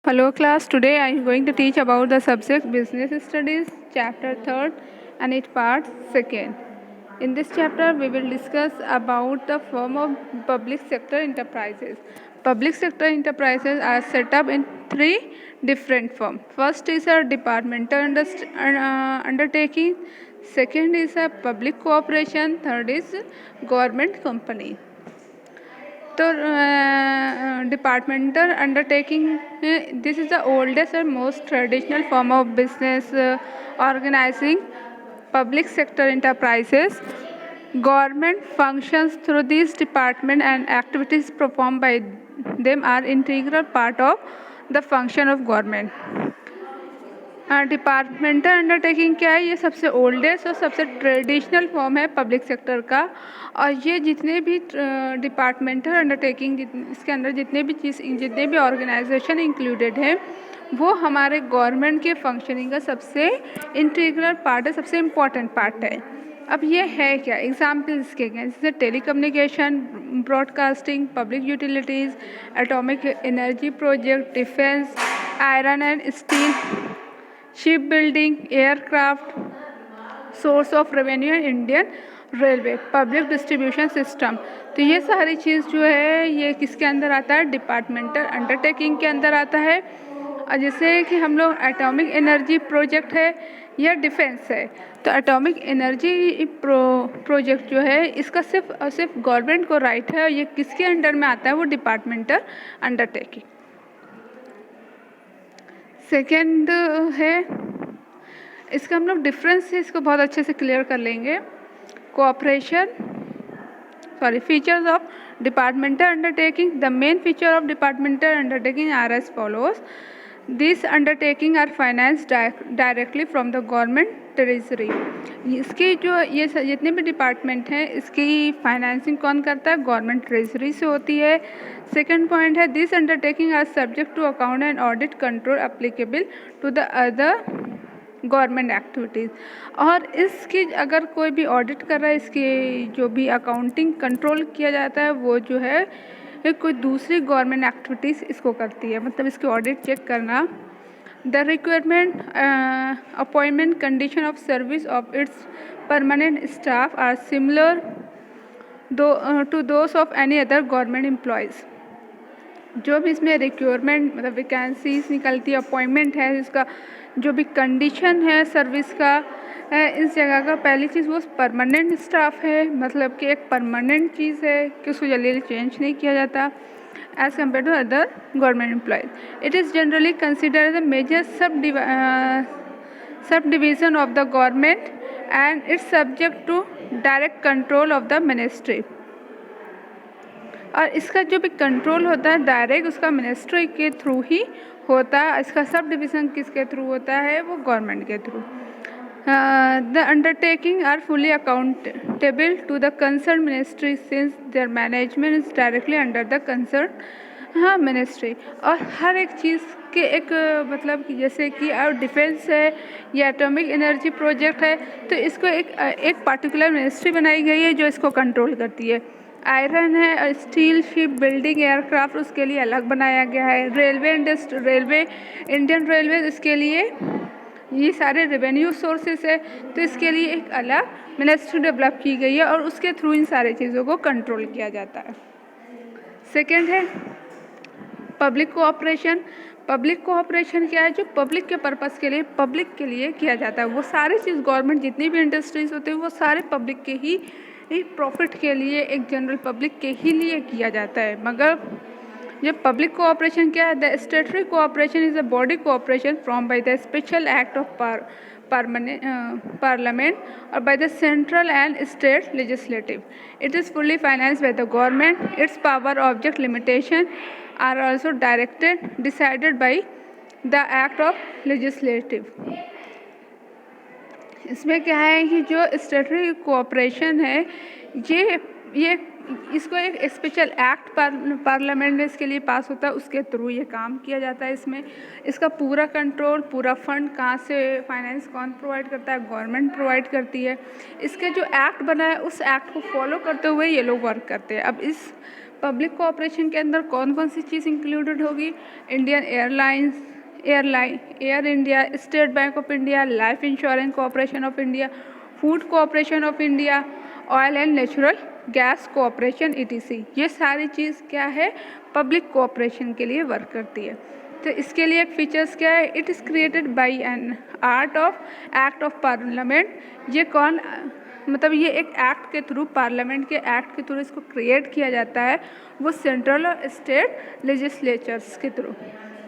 Hello class, today I am going to teach about the subject Business Studies, chapter 3rd and its part 2nd. In this chapter, we will discuss about the form of public sector enterprises. Public sector enterprises are set up in three different forms. First is a departmental undertaking, second is a public cooperation, third is government company. तो departmental undertaking this is the oldest and most traditional form of business organising public sector enterprises. Government functions through these departments and activities performed by them are integral part of the function of government. Departmental undertaking क्या है? ये सबसे oldest और सबसे traditional form है public sector का, और ये जितने भी डिपार्टमेंटल अंडरटेकिंग इसके अंदर जितने भी ऑर्गेनाइजेशन इंक्लूडेड हैं वो हमारे गवर्नमेंट के फंक्शनिंग का सबसे इंटीग्रल पार्ट है, सबसे इम्पॉर्टेंट पार्ट है. अब ये है क्या? एग्जाम्पल्स इसके क्या? जैसे telecommunication, broadcasting, public utilities, atomic energy project, defence, iron and steel, ship building, aircraft, source of revenue, Indian railway, public distribution system. तो ये सारी चीज़ जो है ये किसके अंदर आता है? डिपार्टमेंटल अंडरटेकिंग के अंदर आता है. और जैसे कि हम लोग एटॉमिक एनर्जी प्रोजेक्ट है या डिफेंस है, तो एटॉमिक एनर्जी प्रोजेक्ट जो है इसका सिर्फ और सिर्फ गवर्नमेंट को राइट है, और ये किसके अंडर में आता है? वो डिपार्टमेंटल अंडरटेकिंग. सेकेंड है, इसका हम लोग डिफरेंस है इसको बहुत अच्छे से क्लियर कर लेंगे. Features of departmental undertaking. The main feature of departmental undertaking are as follows. This undertaking are finance directly from the government treasury. इसकी जो ये जितने भी डिपार्टमेंट हैं इसकी फाइनेंसिंग कौन करता है? गवर्नमेंट ट्रेजरी से होती है. सेकेंड पॉइंट है, this undertaking are subject to account and audit control applicable to the other government activities. और इसकी अगर कोई भी ऑडिट कर रहा है, इसकी जो भी अकाउंटिंग कंट्रोल किया जाता है वो जो है कोई दूसरी गवर्नमेंट एक्टिविटीज़ इसको करती है, मतलब इसकी ऑडिट चेक करना. The requirement, appointment, condition of service of its permanent staff are similar to those of any other government employees. जो भी इसमें रिक्वायरमेंट मतलब वैकेंसीज निकलती है, अपॉइंटमेंट है, इसका जो भी कंडीशन है सर्विस का, इस जगह का पहली चीज़ वो परमानेंट स्टाफ है, मतलब कि एक परमानेंट चीज़ है कि उसको जल्दी जल्दी चेंज नहीं किया जाता as compare to other government employees. It is generally considered the major subdivision of the government and its subject to direct control of the ministry. और इसका जो भी कंट्रोल होता है डायरेक्ट उसका मिनिस्ट्री के थ्रू ही होता है. इसका सब डिवीज़न किसके थ्रू होता है? वो गवर्नमेंट के through. The undertaking are fully accountable to the concern ministry since their management is directly under the concern ministry. और हर एक चीज़ के एक मतलब कि जैसे कि डिफेंस है या एटॉमिक एनर्जी प्रोजेक्ट है, तो इसको एक पार्टिकुलर मिनिस्ट्री बनाई गई है जो इसको कंट्रोल करती है. आयरन है, स्टील, शिप बिल्डिंग, एयरक्राफ्ट, उसके लिए अलग बनाया गया है. रेलवे इंडियन रेलवे, इसके लिए ये सारे रेवेन्यू सोर्सेस है, तो इसके लिए एक अलग मिनिस्ट्री डेवलप की गई है और उसके थ्रू इन सारी चीज़ों को कंट्रोल किया जाता है. सेकेंड है पब्लिक कोऑपरेशन. पब्लिक कोऑपरेशन क्या है? जो पब्लिक के पर्पज़ के लिए पब्लिक के लिए किया जाता है. वो सारी चीज़ गवर्नमेंट जितनी भी इंडस्ट्रीज होती है वो सारे पब्लिक के ही प्रॉफिट के लिए, एक जनरल पब्लिक के ही लिए किया जाता है. मगर ये पब्लिक कोऑपरेशन क्या है? The statutory cooperation is a body cooperation from by the special act of parliament और by the central and state legislative. It is fully financed by the government. Its power, object, limitation are also decided by the act of legislative. इसमें क्या है कि जो स्टेटरी cooperation है ये इसको एक स्पेशल एक्ट पार्लियामेंट में इसके लिए पास होता है, उसके थ्रू ये काम किया जाता है. इसमें इसका पूरा कंट्रोल, पूरा फंड कहाँ से फाइनेंस कौन प्रोवाइड करता है? गवर्नमेंट प्रोवाइड करती है. इसके जो एक्ट बना है उस एक्ट को फॉलो करते हुए ये लोग वर्क करते हैं. अब इस पब्लिक कोऑपरेशन के अंदर कौन कौन सी चीज़ इंक्लूडेड होगी? Indian airlines, air India, state bank of India, life insurance corporation of India, food corporation of India, oil and natural gas corporation ETC। ये सारी चीज़ क्या है? पब्लिक कोऑपरेशन के लिए वर्क करती है। तो इसके लिए एक फीचर्स क्या है? It is created by an act of parliament. ये कौन, मतलब ये एक एक्ट के थ्रू, पार्लियामेंट के एक्ट के थ्रू इसको क्रिएट किया जाता है, वो सेंट्रल और स्टेट लेजिस्लेचर्स के through.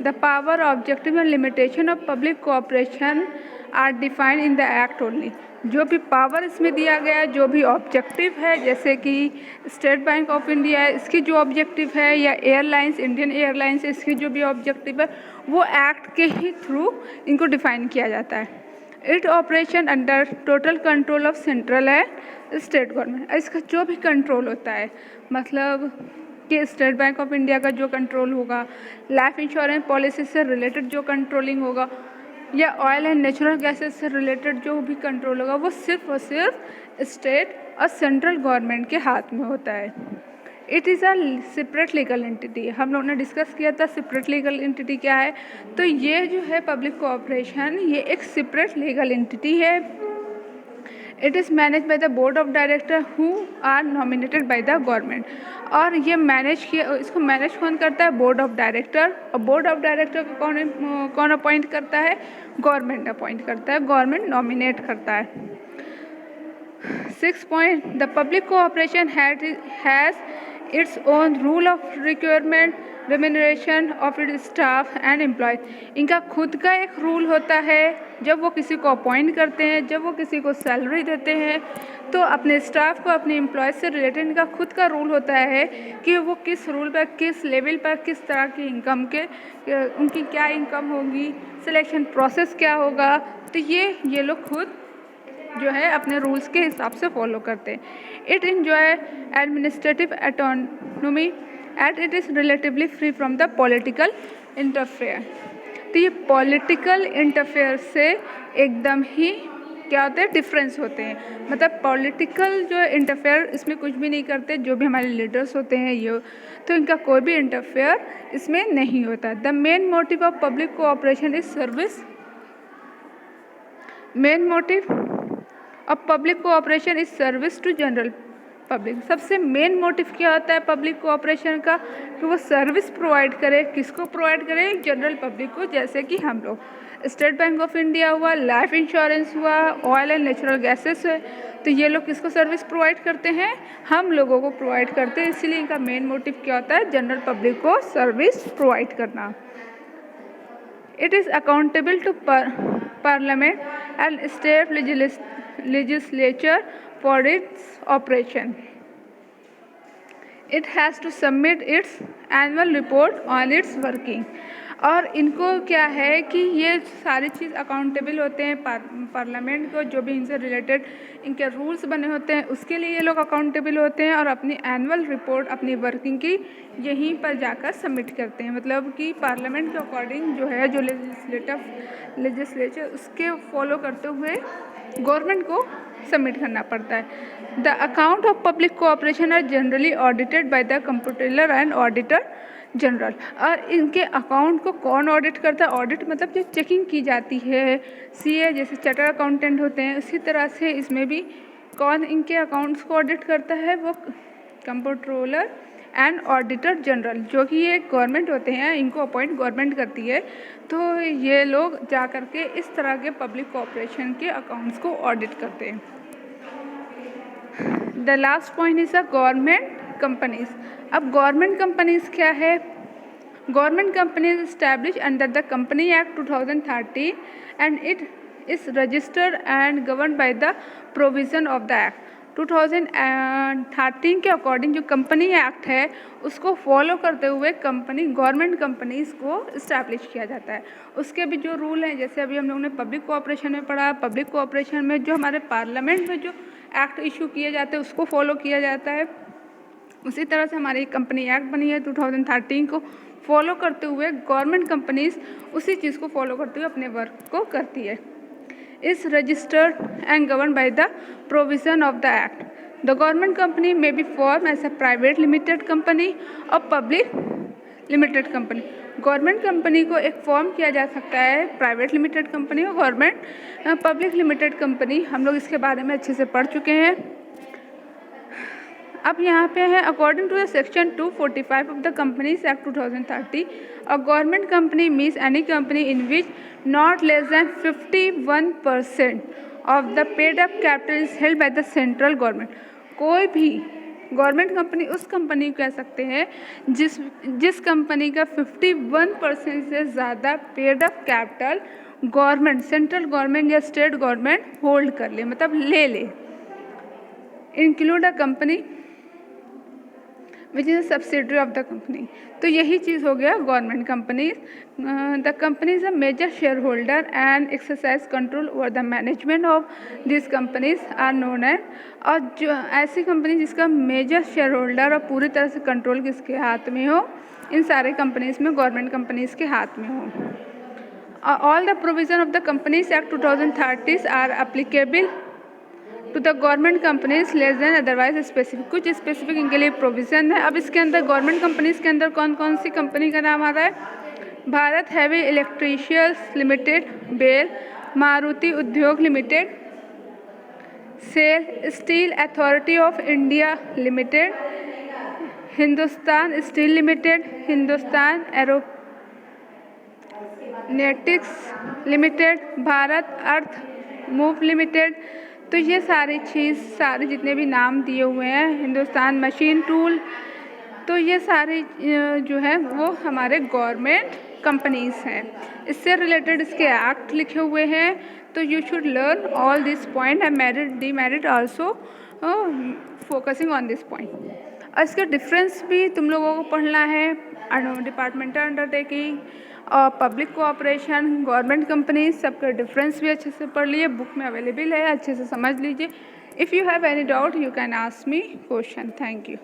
The power, objective and limitation of public cooperation are defined in the act only. जो भी पावर इसमें दिया गया है, जो भी ऑब्जेक्टिव है, जैसे कि स्टेट बैंक ऑफ इंडिया है, इसकी जो ऑब्जेक्टिव है, या एयरलाइंस, इंडियन एयरलाइंस, इसकी जो भी ऑब्जेक्टिव है, वो एक्ट के ही थ्रू इनको डिफाइन किया जाता है। It operation under total control of central and state government. इसका जो भी कंट्रोल होता है, मतलब कि स्टेट बैंक ऑफ इंडिया का जो कंट्रोल होगा, लाइफ इंश्योरेंस पॉलिसी से रिलेटेड जो कंट्रोलिंग होगा, या ऑयल एंड नेचुरल गैसेस से रिलेटेड जो भी कंट्रोल होगा, वो सिर्फ और सिर्फ स्टेट और सेंट्रल गवर्नमेंट के हाथ में होता है। It is a separate legal entity. हम लोग ने डिस्कस किया था सेपरेट लीगल एंटिटी क्या है। तो ये जो है पब्लिक कोऑपरेशन, ये एक सेपरेट लीगल एंटिटी है। It is manage by the board of director who are nominated by the government. और ये इसको मैनेज कौन करता है? Board of director. और बोर्ड ऑफ डायरेक्टर को कौन अपॉइंट करता है? गवर्नमेंट अपॉइंट करता है, गवर्नमेंट नॉमिनेट करता है। 6 point, the public cooperation has its own rule of requirement, remuneration of its staff and employees. इनका खुद का एक रूल होता है। जब वो किसी को अपॉइंट करते हैं, जब वो किसी को सैलरी देते हैं, तो अपने स्टाफ को, अपने एम्प्लॉयज से रिलेटेड इनका खुद का रूल होता है कि वो किस रूल पर, किस लेवल पर, किस तरह की इनकम के, उनकी क्या इनकम होगी, सिलेक्शन प्रोसेस क्या होगा। तो ये लोग खुद जो है अपने रूल्स के हिसाब से फॉलो करते हैं। It enjoy administrative autonomy and it is relatively free from the political interfere. तो ये पॉलिटिकल इंटरफेयर से एकदम ही क्या होते हैं? डिफरेंस होते हैं। मतलब पॉलिटिकल जो इंटरफेयर इसमें कुछ भी नहीं करते। जो भी हमारे लीडर्स होते हैं ये, तो इनका कोई भी इंटरफेयर इसमें नहीं होता। The main motive of public cooperation is service. Main motive of public cooperation is service to general public. सबसे मेन मोटिव क्या होता है पब्लिक कोऑपरेशन का? कि वो सर्विस प्रोवाइड करे। किसको प्रोवाइड करे? जनरल पब्लिक को। जैसे कि हम लोग, स्टेट बैंक ऑफ इंडिया हुआ, लाइफ इंश्योरेंस हुआ, ऑयल एंड नेचुरल गैसेस है, तो ये लोग किसको सर्विस प्रोवाइड करते हैं? हम लोगों को प्रोवाइड करते हैं। इसीलिए इनका मेन मोटिव क्या होता है? जनरल पब्लिक को सर्विस प्रोवाइड करना। It is accountable to parliament and state legislature for its operation. It has to submit its annual report on its working। और इनको क्या है कि ये सारी चीज़ अकाउंटेबल होते हैं पार्लियामेंट को। जो भी इनसे रिलेटेड इनके रूल्स बने होते हैं उसके लिए ये लोग अकाउंटेबल होते हैं, और अपनी एनुअल रिपोर्ट, अपनी वर्किंग की यहीं पर जाकर सबमिट करते हैं। मतलब कि पार्लियामेंट के अकॉर्डिंग जो है, जो लेजिस्लेचर उसके फॉलो करते हुए गवर्नमेंट को सबमिट करना पड़ता है। The account of public cooperation are generally audited by the comptroller and auditor general. और इनके अकाउंट को कौन ऑडिट करता है? ऑडिट मतलब जो चेकिंग की जाती है, CA जैसे चार्टर्ड अकाउंटेंट होते हैं, उसी तरह से इसमें भी कौन इनके अकाउंट्स को ऑडिट करता है? वो कंप्ट्रोलर एंड ऑडिटर जनरल, जो कि ये गवर्नमेंट होते हैं, इनको अपॉइंट गवर्नमेंट करती है। तो ये लोग जा कर के इस तरह के पब्लिक कोऑपरेशन के अकाउंट्स को ऑडिट करते हैं। The last point is a government companies. अब गवर्नमेंट कंपनीज क्या है? Government companies establish under the company act 2013 and it is registered and govern by the provision of the act. 2013 के according जो company act है उसको follow करते हुए government companies को इस्टेब्लिश किया जाता है। उसके भी जो रूल हैं, जैसे अभी हम लोगों ने पब्लिक कोऑपरेशन में पढ़ा, पब्लिक कोऑपरेशन में जो हमारे पार्लियामेंट में जो एक्ट इशू किए जाते हैं उसको फॉलो किया जाता है। उसी तरह से हमारी कंपनी एक्ट बनी है 2013 को फॉलो करते हुए गवर्नमेंट कंपनीज़ उसी चीज़ को फॉलो करते हुए अपने वर्क को करती है। Is registered and govern by the provision of the act. The government company may be form as a private limited company और public limited company. Government company को एक फॉर्म किया जा सकता है प्राइवेट लिमिटेड कंपनी और गवर्नमेंट पब्लिक लिमिटेड कंपनी। हम लोग इसके बारे में अच्छे से पढ़ चुके हैं। अब यहाँ पे है according to the section 245 of the companies act 2030 a government company means any company in which not less than 51% of the paid up capital is held by the central government. कोई भी गवर्नमेंट कंपनी उस company को कह सकते हैं जिस company का 51% से ज़्यादा paid up capital government, central government या स्टेट गवर्नमेंट होल्ड कर ले, मतलब ले ले। Include a company which is a subsidiary of the company. तो यही चीज़ हो गया government companies. The company is a major shareholder and exercise control over the management of this companies are known as. और जो ऐसी company जिसका major share holder और पूरी तरह से कंट्रोल किसके हाथ में हो, इन सारे कंपनीज में गवर्नमेंट कंपनीज के हाथ में हो। All the provision of the companies act 2030 are applicable to the government companies less than otherwise specific. कुछ स्पेसिफिक इनके लिए प्रोविज़न है। अब इसके अंदर गवर्नमेंट कंपनीज के अंदर कौन कौन सी कंपनी का नाम आ रहा है? Bharat heavy electricians limited, BEL, Maruti Udyog limited, SAIL steel authority of India limited, Hindustan steel limited, Hindustan aeronautics limited, Bharat earth move limited. तो ये सारी जितने भी नाम दिए हुए हैं, हिंदुस्तान मशीन टूल, तो ये सारी जो है वो हमारे गवर्नमेंट कंपनीज हैं। इससे रिलेटेड इसके एक्ट लिखे हुए हैं। तो you should learn all this point and merit demerit also focusing on this point. और इसका डिफरेंस भी तुम लोगों को पढ़ना है। डिपार्टमेंटल अंडरटेकिंग और पब्लिक कोऑपरेशन, गवर्नमेंट कंपनी, सबका डिफरेंस भी अच्छे से पढ़ लिए। बुक में अवेलेबल है, अच्छे से समझ लीजिए। If you have any doubt you can ask me question. Thank you.